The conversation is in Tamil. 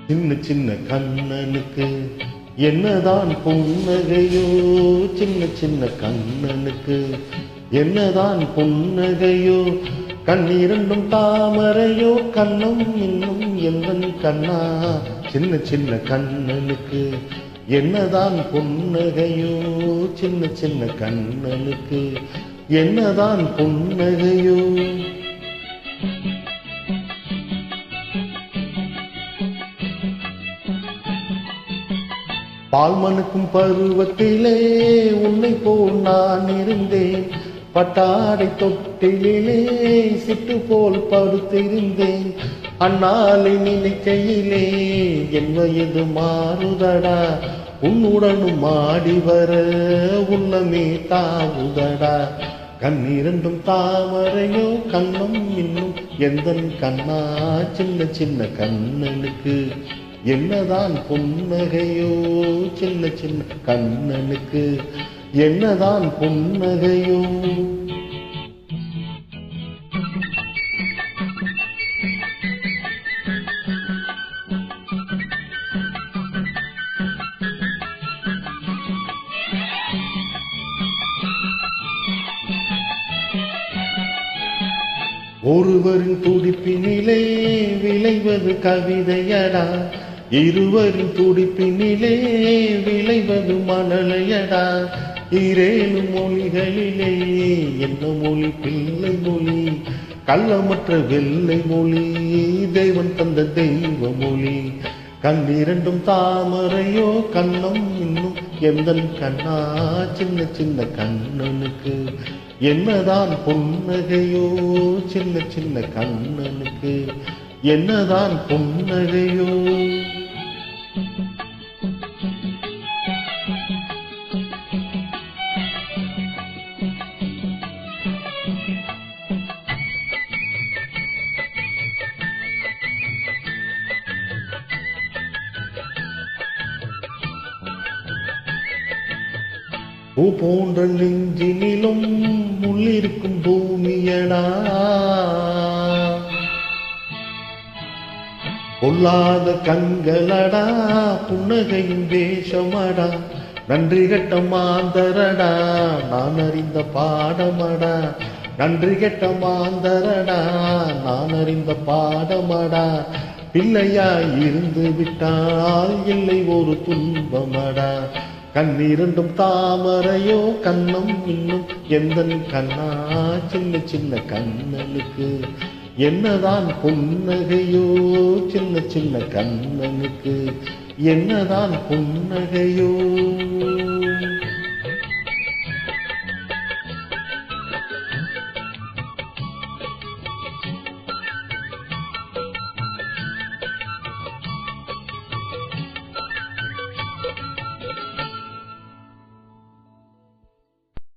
சின்ன சின்ன கண்ணனுக்கு என்னதான் புன்னகையோ, சின்ன சின்ன கண்ணனுக்கு என்னதான் புன்னகையோ, கண்ணிரண்டும் தாமரையோ, கண்ணம் இன்னும் எந்தன் கண்ணா. சின்ன சின்ன கண்ணனுக்கு என்னதான் புன்னகையோ, சின்ன சின்ன கண்ணனுக்கு என்னதான் புன்னகையோ. பால்மனுக்கும் பருவத்திலே உன்னை போல் நான் இருந்தேன். பட்டாடை தொட்டிலே சிட்டு போல் படுத்திருந்தேன். அந்நாளை நினைக்கையிலே என் வயது மாறுதடா. உன்னுடனும் ஆடி வர உள்ளமே தாவுதடா. கண்ணிரண்டும் தாமரையோ, கண்ணம் இன்னும் எந்தன் கண்ணா. சின்ன சின்ன கண்ணனுக்கு என்னதான் புன்னகையோ, சின்ன சின்ன கண்ணனுக்கு என்னதான் புன்னகையோ. ஒருவரின் துடிப்பினிலே விளைவது கவிதையடா. இருவரின் துடிப்பினிலே விளைவது மணலையடா. இரேழு மொழிகளிலே என்ன மொழி பிள்ளை மொழி, கள்ளமற்ற வெள்ளை மொழி, தேவன் தந்த தெய்வ மொழி. கண்ணிரண்டும் தாமரையோ, கண்ணம் இன்னும் எந்தன் கண்ணா. சின்ன சின்ன கண்ணனுக்கு என்னதான் புன்னகையோ, சின்ன சின்ன கண்ணனுக்கு என்னதான் புன்னகையோ. பூ போன்ற நெஞ்சினிலும் முள்ளிருக்கும் பூமியடா. பொல்லாத கண்களடா, புன்னகையும் வேஷமடா. நன்றி கட்ட மாந்தரடா, நான் அறிந்த பாடமடா. நன்றி கட்ட மாந்தரடா, நான் அறிந்த பாடமடா. பிள்ளையாய் இருந்து விட்டால் இல்லை ஒரு துன்பமடா. கண்ணிரண்டும் தாமரையோ, கண்ணம் இன்னும் எந்தன் கண்ணா. சின்ன சின்ன கண்ணனுக்கு என்னதான் புன்னகையோ, சின்ன சின்ன கண்ணனுக்கு என்னதான் புன்னகையோ.